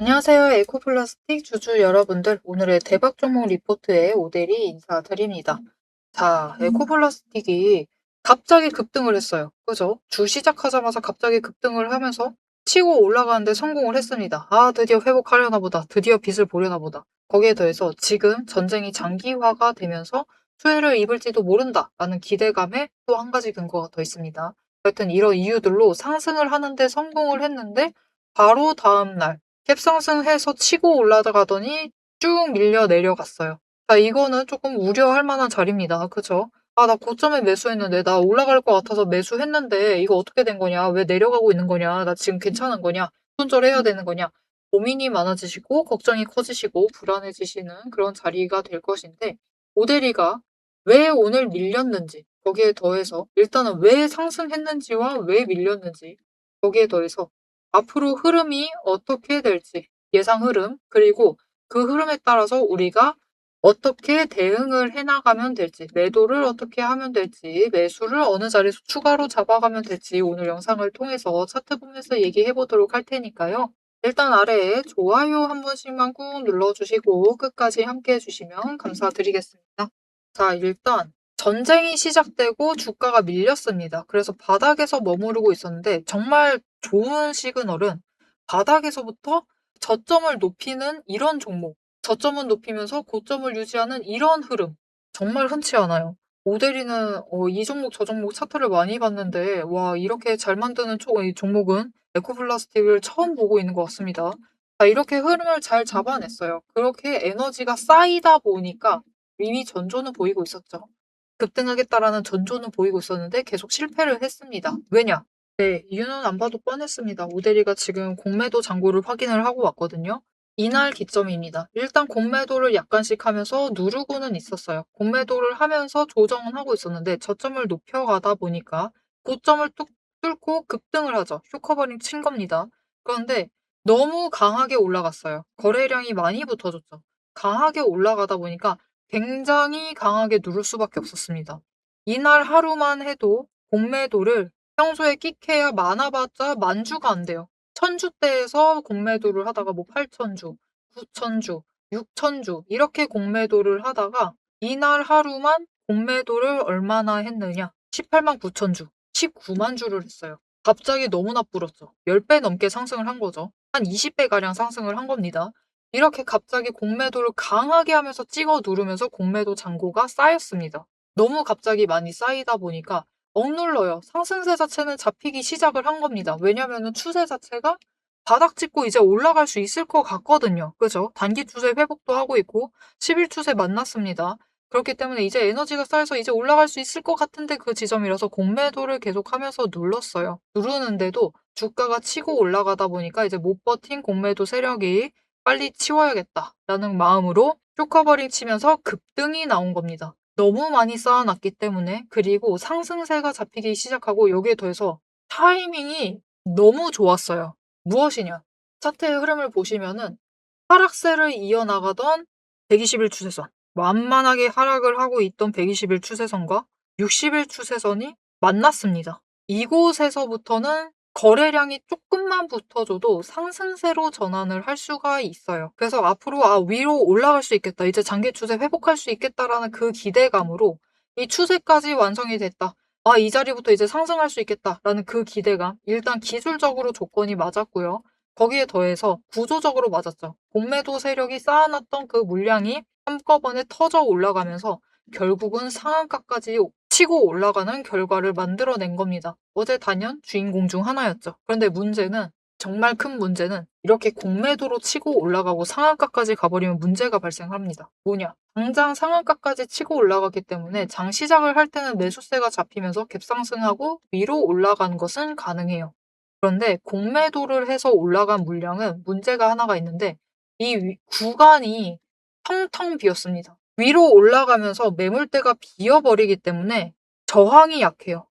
안녕하세요. 에코플라스틱 주주 여러분들. 오늘의 대박 종목 리포트에 오대리 인사드립니다. 자, 에코플라스틱이 갑자기 급등을 했어요. 그죠? 주 시작하자마자 갑자기 급등을 하면서 치고 올라가는데 성공을 했습니다. 아, 드디어 회복하려나 보다. 드디어 빚을 보려나 보다. 거기에 더해서 지금 전쟁이 장기화가 되면서 수혜를 입을지도 모른다라는 기대감에 또 한 가지 근거가 더 있습니다. 하여튼 이런 이유들로 상승을 하는데 성공을 했는데 바로 다음 날 갭상승해서 치고 올라가더니 쭉 밀려 내려갔어요. 자, 이거는 조금 우려할 만한 자리입니다. 그죠? 아, 나 고점에 매수했는데, 나 올라갈 것 같아서 매수했는데, 이거 어떻게 된 거냐? 왜 내려가고 있는 거냐? 나 지금 괜찮은 거냐? 손절해야 되는 거냐? 고민이 많아지시고, 걱정이 커지시고, 불안해지시는 그런 자리가 될 것인데, 오대리가 왜 오늘 밀렸는지, 거기에 더해서, 일단은 왜 상승했는지와 왜 밀렸는지, 거기에 더해서, 앞으로 흐름이 어떻게 될지, 예상 흐름, 그리고 그 흐름에 따라서 우리가 어떻게 대응을 해나가면 될지, 매도를 어떻게 하면 될지, 매수를 어느 자리에서 추가로 잡아가면 될지 오늘 영상을 통해서 차트 보면서 얘기해 보도록 할 테니까요. 일단 아래에 좋아요 한 번씩만 꾹 눌러주시고 끝까지 함께 해주시면 감사드리겠습니다. 자, 일단 전쟁이 시작되고 주가가 밀렸습니다. 그래서 바닥에서 머무르고 있었는데 정말 좋은 시그널은 바닥에서부터 저점을 높이는 이런 종목, 저점은 높이면서 고점을 유지하는 이런 흐름 정말 흔치 않아요. 모델이는 이 종목 저 종목 차트를 많이 봤는데 와 이렇게 잘 만드는 이 종목은 에코플라스틱을 처음 보고 있는 것 같습니다. 자, 이렇게 흐름을 잘 잡아냈어요. 그렇게 에너지가 쌓이다 보니까 이미 전조는 보이고 있었죠. 급등하겠다라는 전조는 보이고 있었는데 계속 실패를 했습니다. 왜냐? 네, 이유는 안 봐도 뻔했습니다. 오대리가 지금 공매도 잔고를 확인을 하고 왔거든요. 이날 기점입니다. 일단 공매도를 약간씩 하면서 누르고는 있었어요. 공매도를 하면서 조정은 하고 있었는데 저점을 높여가다 보니까 고점을 뚝 뚫고 급등을 하죠. 쇼커버링 친 겁니다. 그런데 너무 강하게 올라갔어요. 거래량이 많이 붙어졌죠. 강하게 올라가다 보니까 굉장히 강하게 누를 수밖에 없었습니다. 이날 하루만 해도 공매도를 평소에 끽해야 많아봤자 만주가 안 돼요. 천주대에서 공매도를 하다가 뭐 8천주, 9천주, 6천주 이렇게 공매도를 하다가 이날 하루만 공매도를 얼마나 했느냐? 18만 9천주, 19만 주를 했어요. 갑자기 너무나 불었죠. 10배 넘게 상승을 한 거죠. 한 20배가량 상승을 한 겁니다. 이렇게 갑자기 공매도를 강하게 하면서 찍어 누르면서 공매도 잔고가 쌓였습니다. 너무 갑자기 많이 쌓이다 보니까 억눌러요. 상승세 자체는 잡히기 시작을 한 겁니다. 왜냐면은 추세 자체가 바닥 짚고 이제 올라갈 수 있을 것 같거든요. 그죠? 단기 추세 회복도 하고 있고 10일 추세 만났습니다. 그렇기 때문에 이제 에너지가 쌓여서 이제 올라갈 수 있을 것 같은데 그 지점이라서 공매도를 계속하면서 눌렀어요. 누르는데도 주가가 치고 올라가다 보니까 이제 못 버틴 공매도 세력이 빨리 치워야겠다라는 마음으로 쇼커버링 치면서 급등이 나온 겁니다. 너무 많이 쌓아놨기 때문에 그리고 상승세가 잡히기 시작하고 여기에 더해서 타이밍이 너무 좋았어요. 무엇이냐? 차트의 흐름을 보시면은 하락세를 이어나가던 120일 추세선, 완만하게 하락을 하고 있던 120일 추세선과 60일 추세선이 만났습니다. 이곳에서부터는 거래량이 조금만 붙어줘도 상승세로 전환을 할 수가 있어요. 그래서 앞으로 위로 올라갈 수 있겠다. 이제 장기 추세 회복할 수 있겠다라는 그 기대감으로 이 추세까지 완성이 됐다. 이 자리부터 이제 상승할 수 있겠다라는 그 기대감. 일단 기술적으로 조건이 맞았고요. 거기에 더해서 구조적으로 맞았죠. 공매도 세력이 쌓아놨던 그 물량이 한꺼번에 터져 올라가면서 결국은 상한가까지 치고 올라가는 결과를 만들어낸 겁니다. 어제 단연 주인공 중 하나였죠. 그런데 문제는 정말 큰 문제는 이렇게 공매도로 치고 올라가고 상한가까지 가버리면 문제가 발생합니다. 뭐냐? 당장 상한가까지 치고 올라가기 때문에 장 시작을 할 때는 매수세가 잡히면서 갭상승하고 위로 올라가는 것은 가능해요. 그런데 공매도를 해서 올라간 물량은 문제가 하나가 있는데 이 구간이 텅텅 비었습니다. 위로 올라가면서 매물대가 비어버리기 때문에 저항이 약해요.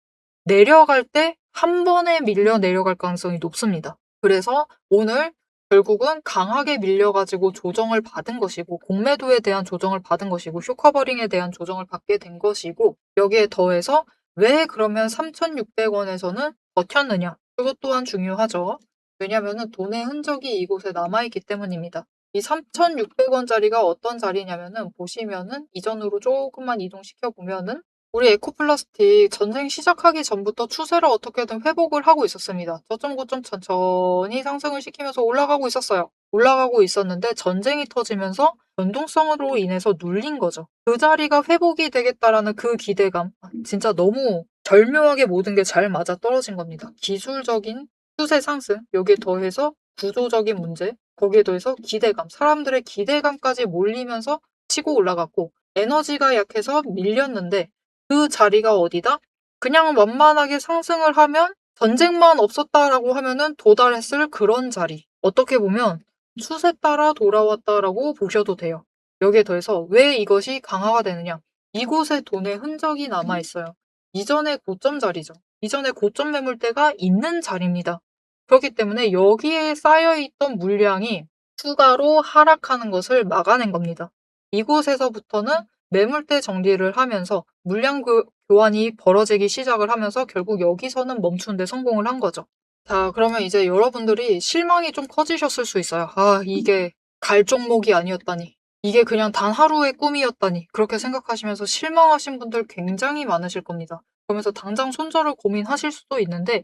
내려갈 때 한 번에 밀려 내려갈 가능성이 높습니다. 그래서 오늘 결국은 강하게 밀려가지고 조정을 받은 것이고 공매도에 대한 조정을 받은 것이고 쇼커버링에 대한 조정을 받게 된 것이고 여기에 더해서 왜 그러면 3,600원에서는 버텼느냐? 그것 또한 중요하죠. 왜냐면은 돈의 흔적이 이곳에 남아있기 때문입니다. 이 3,600원짜리가 어떤 자리냐면은 보시면은 이전으로 조금만 이동시켜 보면은 우리 에코플라스틱 전쟁 시작하기 전부터 추세를 어떻게든 회복을 하고 있었습니다. 저점 고점 천천히 상승을 시키면서 올라가고 있었어요. 올라가고 있었는데 전쟁이 터지면서 변동성으로 인해서 눌린 거죠. 그 자리가 회복이 되겠다라는 그 기대감. 진짜 너무 절묘하게 모든 게 잘 맞아떨어진 겁니다. 기술적인 추세 상승, 여기에 더해서 구조적인 문제, 거기에 더해서 기대감, 사람들의 기대감까지 몰리면서 치고 올라갔고, 에너지가 약해서 밀렸는데 그 자리가 어디다? 그냥 완만하게 상승을 하면 전쟁만 없었다라고 하면은 도달했을 그런 자리. 어떻게 보면 추세 따라 돌아왔다라고 보셔도 돼요. 여기에 더해서 왜 이것이 강화가 되느냐? 이곳에 돈의 흔적이 남아 있어요. 이전의 고점 자리죠. 이전에 고점 매물대가 있는 자리입니다. 그렇기 때문에 여기에 쌓여있던 물량이 추가로 하락하는 것을 막아낸 겁니다. 이곳에서부터는 매물대 정리를 하면서 물량 교환이 벌어지기 시작을 하면서 결국 여기서는 멈추는 데 성공을 한 거죠. 자, 그러면 이제 여러분들이 실망이 좀 커지셨을 수 있어요. 아, 이게 갈 종목이 아니었다니. 이게 그냥 단 하루의 꿈이었다니. 그렇게 생각하시면서 실망하신 분들 굉장히 많으실 겁니다. 그러면서 당장 손절을 고민하실 수도 있는데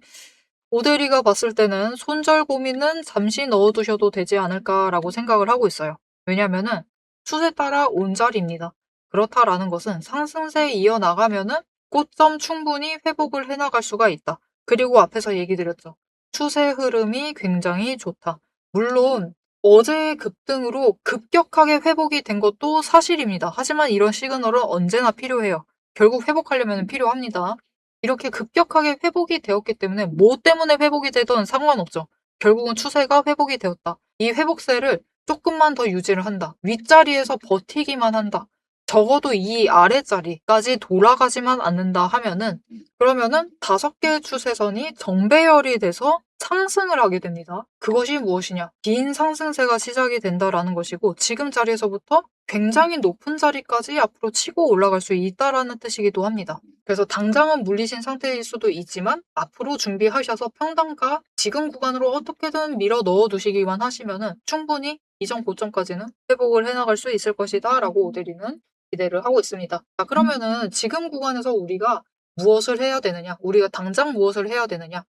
오대리가 봤을 때는 손절 고민은 잠시 넣어두셔도 되지 않을까라고 생각을 하고 있어요. 왜냐면은 추세 따라 온자리입니다. 그렇다라는 것은 상승세에 이어나가면은 고점 충분히 회복을 해나갈 수가 있다. 그리고 앞에서 얘기 드렸죠. 추세 흐름이 굉장히 좋다. 물론 어제의 급등으로 급격하게 회복이 된 것도 사실입니다. 하지만 이런 시그널은 언제나 필요해요. 결국 회복하려면 필요합니다. 이렇게 급격하게 회복이 되었기 때문에 뭐 때문에 회복이 되든 상관없죠. 결국은 추세가 회복이 되었다. 이 회복세를 조금만 더 유지를 한다. 윗자리에서 버티기만 한다. 적어도 이 아래자리까지 돌아가지만 않는다 하면은 그러면은 5개의 추세선이 정배열이 돼서 상승을 하게 됩니다. 그것이 무엇이냐? 긴 상승세가 시작이 된다라는 것이고 지금 자리에서부터 굉장히 높은 자리까지 앞으로 치고 올라갈 수 있다라는 뜻이기도 합니다. 그래서 당장은 물리신 상태일 수도 있지만 앞으로 준비하셔서 평단가 지금 구간으로 어떻게든 밀어 넣어 두시기만 하시면은 충분히 이전 고점까지는 회복을 해나갈 수 있을 것이다 라고 오대리는 기대를 하고 있습니다. 자, 그러면은 지금 구간에서 우리가 무엇을 해야 되느냐? 우리가 당장 무엇을 해야 되느냐?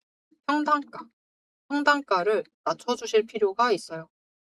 평단가. 평단가를 낮춰주실 필요가 있어요.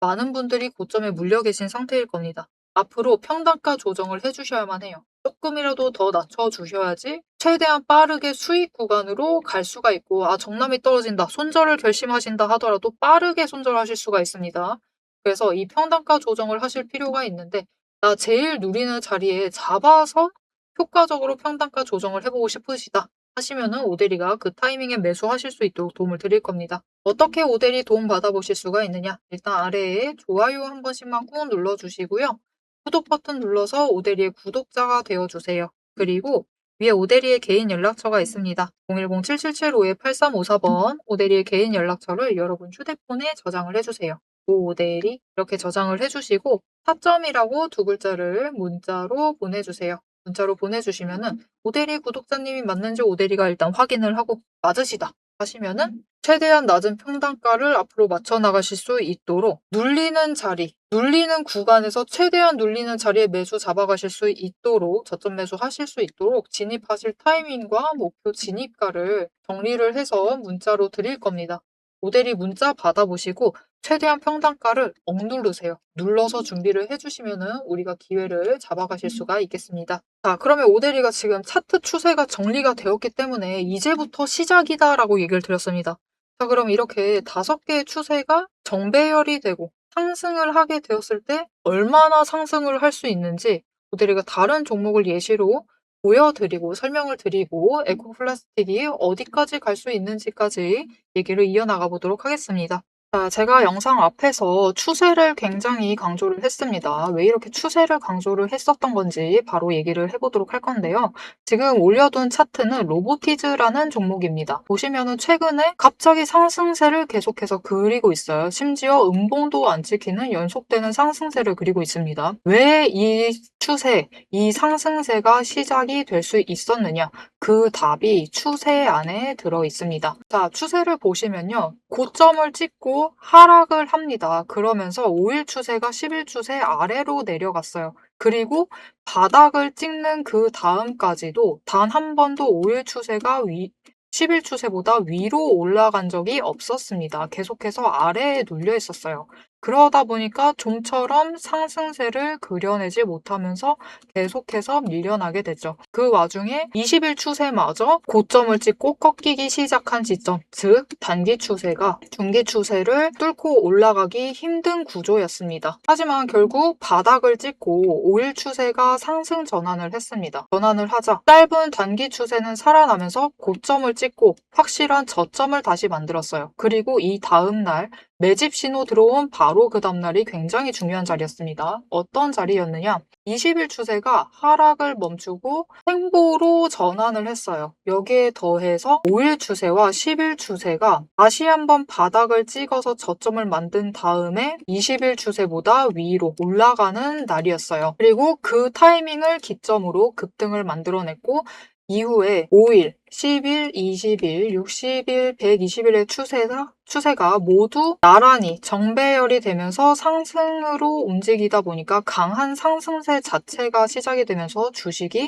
많은 분들이 고점에 물려 계신 상태일 겁니다. 앞으로 평단가 조정을 해주셔야만 해요. 조금이라도 더 낮춰주셔야지 최대한 빠르게 수익 구간으로 갈 수가 있고 정남이 떨어진다, 손절을 결심하신다 하더라도 빠르게 손절하실 수가 있습니다. 그래서 이 평단가 조정을 하실 필요가 있는데 나 제일 누리는 자리에 잡아서 효과적으로 평단가 조정을 해보고 싶으시다 하시면은 오대리가 그 타이밍에 매수하실 수 있도록 도움을 드릴 겁니다. 어떻게 오대리 도움 받아보실 수가 있느냐? 일단 아래에 좋아요 한 번씩만 꾹 눌러주시고요. 구독 버튼 눌러서 오대리의 구독자가 되어주세요. 그리고 위에 오대리의 개인 연락처가 있습니다. 010-7775-8354번 오대리의 개인 연락처를 여러분 휴대폰에 저장을 해주세요. 오대리 이렇게 저장을 해주시고 타점이라고 2글자를 문자로 보내주세요. 문자로 보내주시면은 오대리 구독자님이 맞는지 오대리가 일단 확인을 하고 맞으시다 하시면은 최대한 낮은 평단가를 앞으로 맞춰 나가실 수 있도록 눌리는 자리, 눌리는 구간에서 최대한 눌리는 자리에 매수 잡아가실 수 있도록 저점 매수 하실 수 있도록 진입하실 타이밍과 목표 진입가를 정리를 해서 문자로 드릴 겁니다. 모델이 문자 받아보시고 최대한 평단가를 억누르세요. 눌러서 준비를 해주시면은 우리가 기회를 잡아가실 수가 있겠습니다. 자, 그러면 오대리가 지금 차트 추세가 정리가 되었기 때문에 이제부터 시작이다라고 얘기를 드렸습니다. 자, 그럼 이렇게 5개의 추세가 정배열이 되고 상승을 하게 되었을 때 얼마나 상승을 할 수 있는지 오대리가 다른 종목을 예시로 보여드리고 설명을 드리고 에코플라스틱이 어디까지 갈 수 있는지까지 얘기를 이어나가 보도록 하겠습니다. 자, 제가 영상 앞에서 추세를 굉장히 강조를 했습니다. 왜 이렇게 추세를 강조를 했었던 건지 바로 얘기를 해보도록 할 건데요. 지금 올려둔 차트는 로보티즈라는 종목입니다. 보시면은 최근에 갑자기 상승세를 계속해서 그리고 있어요. 심지어 음봉도 안 찍히는 연속되는 상승세를 그리고 있습니다. 왜 이 추세, 이 상승세가 시작이 될 수 있었느냐? 그 답이 추세 안에 들어 있습니다. 자, 추세를 보시면요. 고점을 찍고 하락을 합니다. 그러면서 5일 추세가 10일 추세 아래로 내려갔어요. 그리고 바닥을 찍는 그 다음까지도 단 한 번도 5일 추세가 10일 추세보다 위로 올라간 적이 없었습니다. 계속해서 아래에 눌려 있었어요. 그러다 보니까 좀처럼 상승세를 그려내지 못하면서 계속해서 밀려나게 됐죠. 그 와중에 20일 추세마저 고점을 찍고 꺾이기 시작한 지점, 즉 단기 추세가 중기 추세를 뚫고 올라가기 힘든 구조였습니다. 하지만 결국 바닥을 찍고 5일 추세가 상승 전환을 했습니다. 전환을 하자 짧은 단기 추세는 살아나면서 고점을 찍고 확실한 저점을 다시 만들었어요. 그리고 이 다음 날 매집 신호 들어온 바로 그 다음날이 굉장히 중요한 자리였습니다. 어떤 자리였느냐? 20일 추세가 하락을 멈추고 횡보로 전환을 했어요. 여기에 더해서 5일 추세와 10일 추세가 다시 한번 바닥을 찍어서 저점을 만든 다음에 20일 추세보다 위로 올라가는 날이었어요. 그리고 그 타이밍을 기점으로 급등을 만들어냈고 이후에 5일, 10일, 20일, 60일, 120일의 추세가 모두 나란히 정배열이 되면서 상승으로 움직이다 보니까 강한 상승세 자체가 시작이 되면서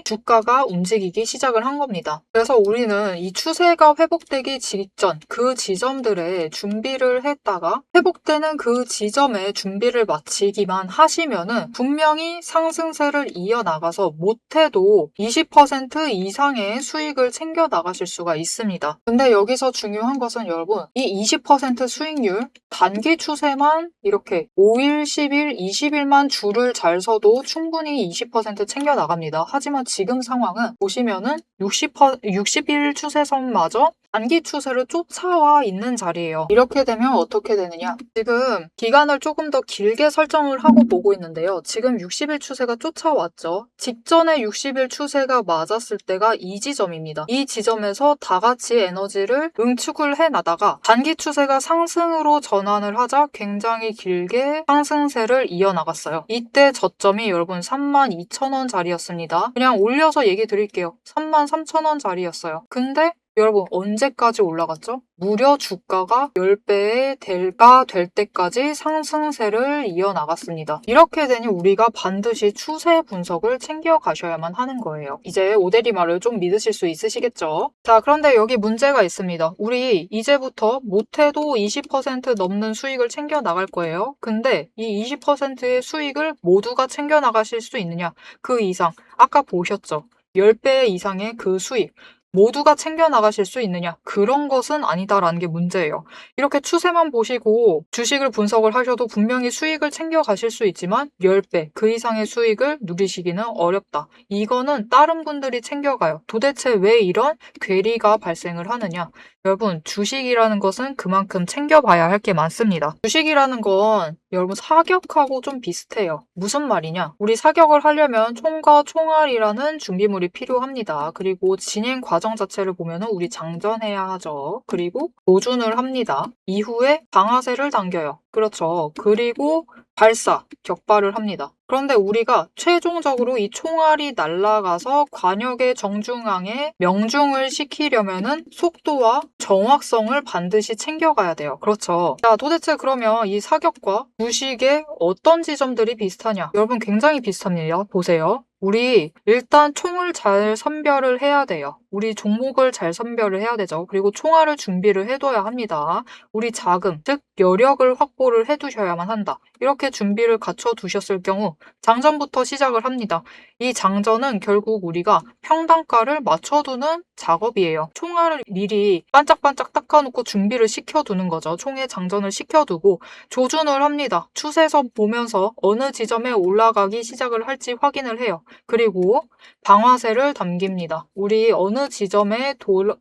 주가가 움직이기 시작을 한 겁니다. 그래서 우리는 이 추세가 회복되기 직전 그 지점들에 준비를 했다가 회복되는 그 지점에 준비를 마치기만 하시면은 분명히 상승세를 이어나가서 못해도 20% 이상의 수익을 챙겨 나가실 수가 있습니다. 근데 여기서 중요한 것은 여러분, 이 20% 수익률 단기 추세만 이렇게 5일, 10일, 20일만 줄을 잘 서도 충분히 20% 챙겨 나갑니다. 하지만 지금 상황은 보시면은 60일 추세선마저 단기 추세를 쫓아와 있는 자리예요. 이렇게 되면 어떻게 되느냐? 지금 기간을 조금 더 길게 설정을 하고 보고 있는데요. 지금 60일 추세가 쫓아왔죠. 직전에 60일 추세가 맞았을 때가 이 지점입니다. 이 지점에서 다 같이 에너지를 응축을 해나다가 단기 추세가 상승으로 전환을 하자 굉장히 길게 상승세를 이어나갔어요. 이때 저점이 여러분 32,000원 자리였습니다. 그냥 올려서 얘기 드릴게요. 33,000원 자리였어요. 근데 여러분 언제까지 올라갔죠? 무려 주가가 10배의 대가 될 때까지 상승세를 이어나갔습니다. 이렇게 되니 우리가 반드시 추세 분석을 챙겨가셔야만 하는 거예요. 이제 오대리 말을 좀 믿으실 수 있으시겠죠? 자, 그런데 여기 문제가 있습니다. 우리 이제부터 못해도 20% 넘는 수익을 챙겨 나갈 거예요. 근데 이 20%의 수익을 모두가 챙겨 나가실 수 있느냐? 그 이상, 아까 보셨죠? 10배 이상의 그 수익. 모두가 챙겨 나가실 수 있느냐? 그런 것은 아니다라는 게 문제예요. 이렇게 추세만 보시고 주식을 분석을 하셔도 분명히 수익을 챙겨 가실 수 있지만 10배, 그 이상의 수익을 누리시기는 어렵다. 이거는 다른 분들이 챙겨가요. 도대체 왜 이런 괴리가 발생을 하느냐? 여러분, 주식이라는 것은 그만큼 챙겨봐야 할 게 많습니다. 주식이라는 건 여러분 사격하고 좀 비슷해요. 무슨 말이냐? 우리 사격을 하려면 총과 총알이라는 준비물이 필요합니다. 그리고 진행 과정 자체를 보면 우리 장전해야 하죠. 그리고 조준을 합니다. 이후에 방아쇠를 당겨요. 그렇죠. 그리고 발사, 격발을 합니다. 그런데 우리가 최종적으로 이 총알이 날아가서 관역의 정중앙에 명중을 시키려면은 속도와 정확성을 반드시 챙겨가야 돼요. 그렇죠. 자, 도대체 그러면 이 사격과 주식의 어떤 지점들이 비슷하냐? 여러분 굉장히 비슷합니다. 보세요. 우리 일단 총을 잘 선별을 해야 돼요. 우리 종목을 잘 선별을 해야 되죠. 그리고 총알을 준비를 해둬야 합니다. 우리 자금, 즉 여력을 확보를 해두셔야만 한다. 이렇게 준비를 갖춰두셨을 경우 장전부터 시작을 합니다. 이 장전은 결국 우리가 평단가를 맞춰두는 작업이에요. 총알을 미리 반짝반짝 닦아놓고 준비를 시켜두는 거죠. 총에 장전을 시켜두고 조준을 합니다. 추세선 보면서 어느 지점에 올라가기 시작을 할지 확인을 해요. 그리고 방아쇠를 당깁니다. 우리 어느 지점에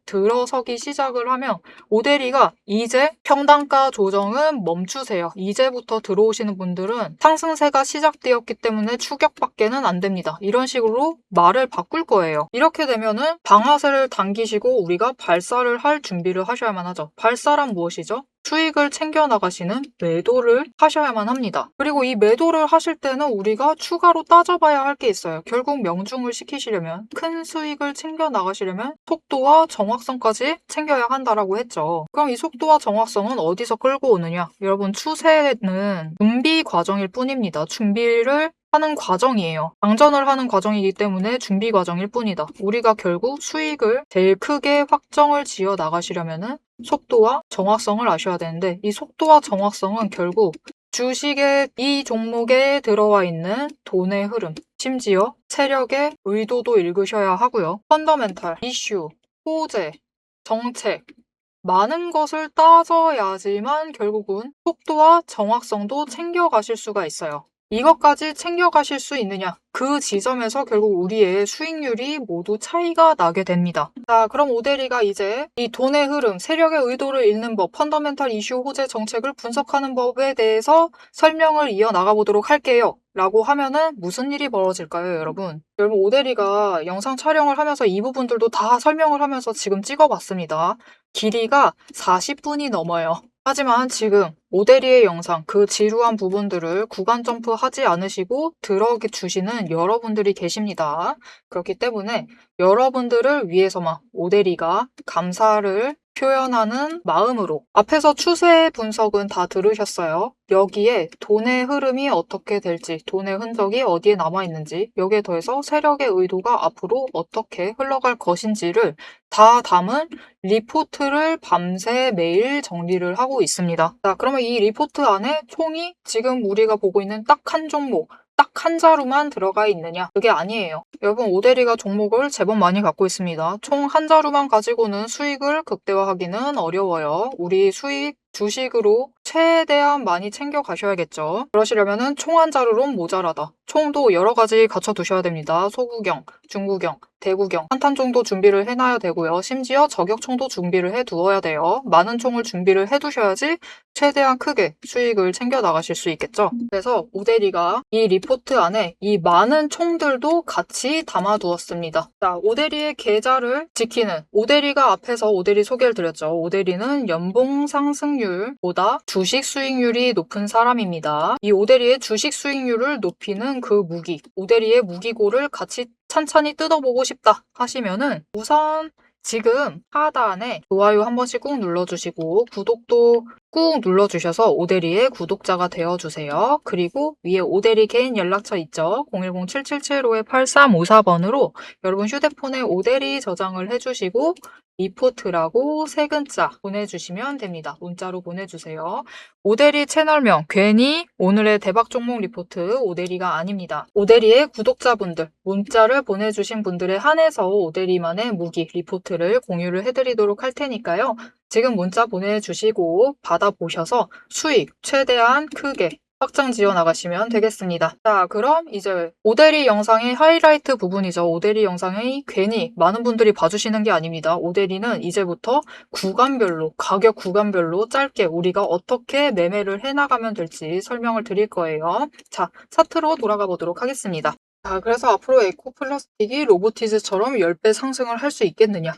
들어서기 시작을 하면 오대리가 이제 평단가 조정은 멈추세요. 이제부터 들어오시는 분들은 상승세가 시작되었기 때문에 추격밖에는 안 됩니다. 이런 식으로 말을 바꿀 거예요. 이렇게 되면은 방아쇠를 당기시고 우리가 발사를 할 준비를 하셔야만 하죠. 발사란 무엇이죠? 수익을 챙겨 나가시는 매도를 하셔야만 합니다. 그리고 이 매도를 하실 때는 우리가 추가로 따져봐야 할 게 있어요. 결국 명중을 시키시려면, 큰 수익을 챙겨 나가시려면 속도와 정확성까지 챙겨야 한다라고 했죠. 그럼 이 속도와 정확성은 어디서 끌고 오느냐? 여러분, 추세는 준비 과정일 뿐입니다. 준비를 하는 과정이에요. 방전을 하는 과정이기 때문에 준비 과정일 뿐이다. 우리가 결국 수익을 제일 크게 확정을 지어 나가시려면은 속도와 정확성을 아셔야 되는데, 이 속도와 정확성은 결국 주식의 이 종목에 들어와 있는 돈의 흐름, 심지어 세력의 의도도 읽으셔야 하고요. 펀더멘탈, 이슈, 호재, 정책, 많은 것을 따져야지만 결국은 속도와 정확성도 챙겨가실 수가 있어요. 이것까지 챙겨가실 수 있느냐? 그 지점에서 결국 우리의 수익률이 모두 차이가 나게 됩니다. 자, 그럼 오대리가 이제 이 돈의 흐름, 세력의 의도를 읽는 법, 펀더멘탈 이슈 호재 정책을 분석하는 법에 대해서 설명을 이어나가 보도록 할게요. 라고 하면은 무슨 일이 벌어질까요, 여러분? 여러분, 오대리가 영상 촬영을 하면서 이 부분들도 다 설명을 하면서 지금 찍어봤습니다. 길이가 40분이 넘어요. 하지만 지금 오대리의 영상, 그 지루한 부분들을 구간 점프하지 않으시고 들어주시는 여러분들이 계십니다. 그렇기 때문에 여러분들을 위해서만 오대리가 감사를 표현하는 마음으로 앞에서 추세 분석은 다 들으셨어요. 여기에 돈의 흐름이 어떻게 될지, 돈의 흔적이 어디에 남아있는지, 여기에 더해서 세력의 의도가 앞으로 어떻게 흘러갈 것인지를 다 담은 리포트를 밤새 매일 정리를 하고 있습니다. 자, 그러면 이 리포트 안에 총이 지금 우리가 보고 있는 딱 한 종목, 딱 한 자루만 들어가 있느냐? 그게 아니에요. 여러분, 오대리가 종목을 제법 많이 갖고 있습니다. 총 한 자루만 가지고는 수익을 극대화하기는 어려워요. 우리 수익 주식으로 최대한 많이 챙겨 가셔야겠죠. 그러시려면은 총 한 자루론 모자라다. 총도 여러 가지 갖춰 두셔야 됩니다. 소구경, 중구경, 대구경, 한탄총도 준비를 해놔야 되고요. 심지어 저격총도 준비를 해두어야 돼요. 많은 총을 준비를 해두셔야지 최대한 크게 수익을 챙겨 나가실 수 있겠죠. 그래서 오대리가 이 리포트 안에 이 많은 총들도 같이 담아두었습니다. 자, 오대리의 계좌를 지키는, 오대리가 앞에서 오대리 소개를 드렸죠. 오대리는 연봉 상승률보다 주식 수익률이 높은 사람입니다. 이 오대리의 주식 수익률을 높이는 그 무기, 오대리의 무기고를 같이 찬찬히 뜯어보고 싶다 하시면은 우선 지금 하단에 좋아요 한 번씩 꾹 눌러주시고 구독도 꾹 눌러주셔서 오대리의 구독자가 되어주세요. 그리고 위에 오대리 개인 연락처 있죠? 010-7775-8354번으로 여러분 휴대폰에 오대리 저장을 해주시고 리포트라고 세 글자 보내주시면 됩니다. 문자로 보내주세요. 오대리 채널명 괜히 오늘의 대박 종목 리포트 오대리가 아닙니다. 오대리의 구독자분들 문자를 보내주신 분들에 한해서 오대리만의 무기 리포트를 공유를 해드리도록 할 테니까요. 지금 문자 보내주시고 받아보셔서 수익 최대한 크게 확장 지어 나가시면 되겠습니다. 자, 그럼 이제 오대리 영상의 하이라이트 부분이죠. 오대리 영상이 괜히 많은 분들이 봐주시는 게 아닙니다. 오대리는 이제부터 구간별로, 가격 구간별로 짧게 우리가 어떻게 매매를 해나가면 될지 설명을 드릴 거예요. 자, 차트로 돌아가 보도록 하겠습니다. 자, 그래서 앞으로 에코플라스틱이 로보티즈처럼 10배 상승을 할 수 있겠느냐?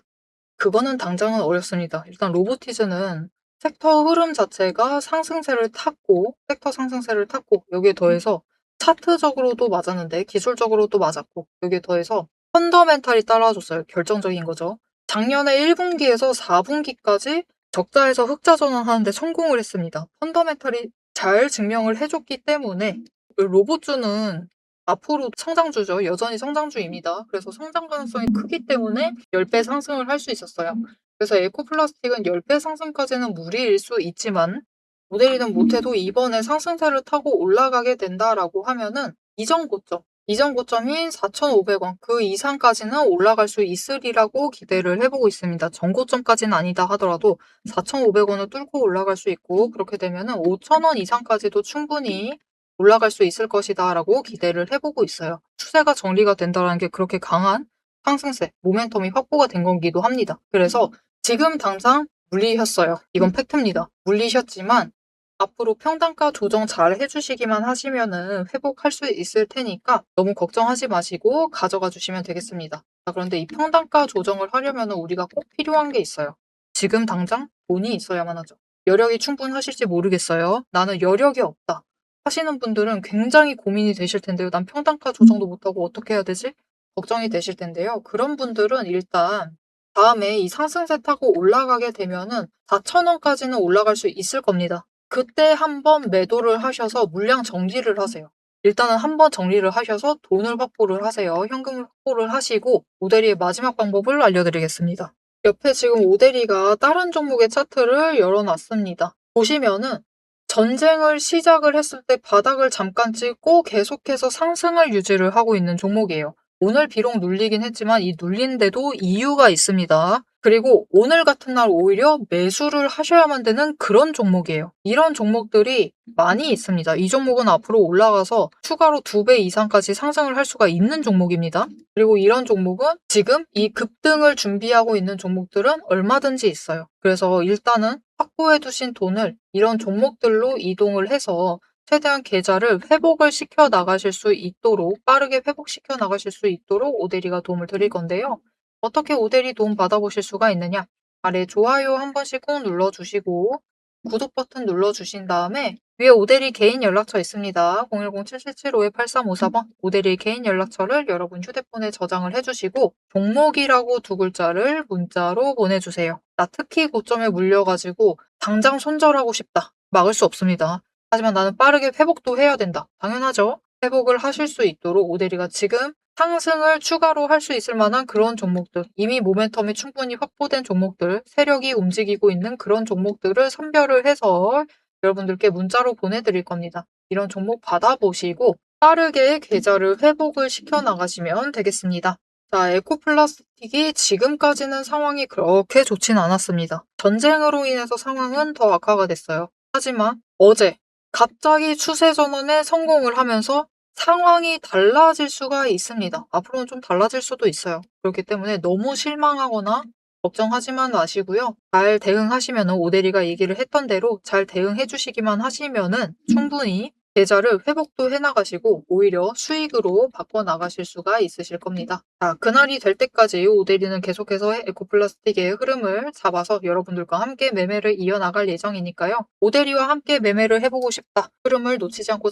그거는 당장은 어렵습니다. 일단 로보티즈는 섹터 흐름 자체가 상승세를 탔고, 섹터 상승세를 탔고, 여기에 더해서 차트적으로도 맞았는데 기술적으로도 맞았고, 여기에 더해서 펀더멘탈이 따라줬어요. 결정적인 거죠. 작년에 1분기에서 4분기까지 적자에서 흑자 전환하는데 성공을 했습니다. 펀더멘탈이 잘 증명을 해줬기 때문에 로봇주는 앞으로 성장주죠. 여전히 성장주입니다. 그래서 성장 가능성이 크기 때문에 10배 상승을 할 수 있었어요. 그래서 에코플라스틱은 10배 상승까지는 무리일 수 있지만 모델이든 못해도 이번에 상승세를 타고 올라가게 된다라고 하면은 이전 고점인 4,500원 그 이상까지는 올라갈 수 있으리라고 기대를 해보고 있습니다. 전고점까지는 아니다 하더라도 4,500원을 뚫고 올라갈 수 있고 그렇게 되면은 5,000원 이상까지도 충분히 올라갈 수 있을 것이다 라고 기대를 해보고 있어요. 추세가 정리가 된다는 게 그렇게 강한 상승세, 모멘텀이 확보가 된 거기도 합니다. 그래서 지금 당장 물리셨어요. 이건 팩트입니다. 물리셨지만 앞으로 평단가 조정 잘 해주시기만 하시면은 회복할 수 있을 테니까 너무 걱정하지 마시고 가져가 주시면 되겠습니다. 자, 그런데 이 평단가 조정을 하려면 우리가 꼭 필요한 게 있어요. 지금 당장 돈이 있어야만 하죠. 여력이 충분하실지 모르겠어요. 나는 여력이 없다 하시는 분들은 굉장히 고민이 되실 텐데요. 난 평단가 조정도 못하고 어떻게 해야 되지? 걱정이 되실 텐데요. 그런 분들은 일단 다음에 이 상승세 타고 올라가게 되면은 4,000원까지는 올라갈 수 있을 겁니다. 그때 한번 매도를 하셔서 물량 정리를 하세요. 일단은 한번 정리를 하셔서 돈을 확보를 하세요. 현금을 확보를 하시고 오대리의 마지막 방법을 알려드리겠습니다. 옆에 지금 오대리가 다른 종목의 차트를 열어놨습니다. 보시면은 전쟁을 시작을 했을 때 바닥을 잠깐 찍고 계속해서 상승을 유지를 하고 있는 종목이에요. 오늘 비록 눌리긴 했지만 이 눌린데도 이유가 있습니다. 그리고 오늘 같은 날 오히려 매수를 하셔야만 되는 그런 종목이에요. 이런 종목들이 많이 있습니다. 이 종목은 앞으로 올라가서 추가로 2배 이상까지 상승을 할 수가 있는 종목입니다. 그리고 이런 종목은 지금 이 급등을 준비하고 있는 종목들은 얼마든지 있어요. 그래서 일단은 확보해 두신 돈을 이런 종목들로 이동을 해서 최대한 계좌를 회복을 시켜 나가실 수 있도록 빠르게 회복시켜 나가실 수 있도록 오대리가 도움을 드릴 건데요. 어떻게 오대리 도움 받아보실 수가 있느냐? 아래 좋아요 한 번씩 꼭 눌러주시고 구독 버튼 눌러주신 다음에 위에 오대리 개인 연락처 있습니다. 010-7775-8354번 오대리 개인 연락처를 여러분 휴대폰에 저장을 해주시고 종목이라고 2글자를 문자로 보내주세요. 나 특히 고점에 물려가지고 당장 손절하고 싶다. 막을 수 없습니다. 하지만 나는 빠르게 회복도 해야 된다. 당연하죠. 회복을 하실 수 있도록 오대리가 지금 상승을 추가로 할 수 있을 만한 그런 종목들, 이미 모멘텀이 충분히 확보된 종목들, 세력이 움직이고 있는 그런 종목들을 선별을 해서 여러분들께 문자로 보내드릴 겁니다. 이런 종목 받아보시고 빠르게 계좌를 회복을 시켜 나가시면 되겠습니다. 자, 에코플라스틱이 지금까지는 상황이 그렇게 좋진 않았습니다. 전쟁으로 인해서 상황은 더 악화가 됐어요. 하지만 어제 갑자기 추세 전환에 성공을 하면서 상황이 달라질 수가 있습니다. 앞으로는 좀 달라질 수도 있어요. 그렇기 때문에 너무 실망하거나 걱정하지만 마시고요. 잘 대응하시면은 오대리가 얘기를 했던 대로 잘 대응해 주시기만 하시면은 충분히 계좌를 회복도 해 나가시고 오히려 수익으로 바꿔 나가실 수가 있으실 겁니다. 자, 그날이 될 때까지 오대리는 계속해서 에코플라스틱의 흐름을 잡아서 여러분들과 함께 매매를 이어나갈 예정이니까요. 오대리와 함께 매매를 해보고 싶다. 흐름을 놓치지 않고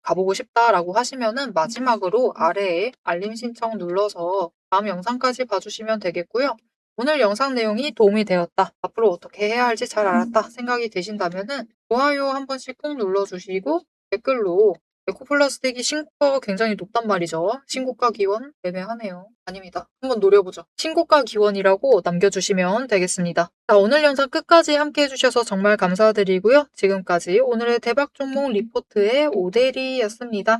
가보고 싶다라고 하시면은 마지막으로 아래에 알림 신청 눌러서 다음 영상까지 봐주시면 되겠고요. 오늘 영상 내용이 도움이 되었다. 앞으로 어떻게 해야 할지 잘 알았다 생각이 되신다면은 좋아요 한 번씩 꼭 눌러주시고 댓글로 에코플라스틱이 신고가가 굉장히 높단 말이죠. 신고가 기원 애매하네요. 아닙니다. 한번 노려보죠. 신고가 기원이라고 남겨주시면 되겠습니다. 자, 오늘 영상 끝까지 함께 해주셔서 정말 감사드리고요. 지금까지 오늘의 대박 종목 리포트의 오대리였습니다.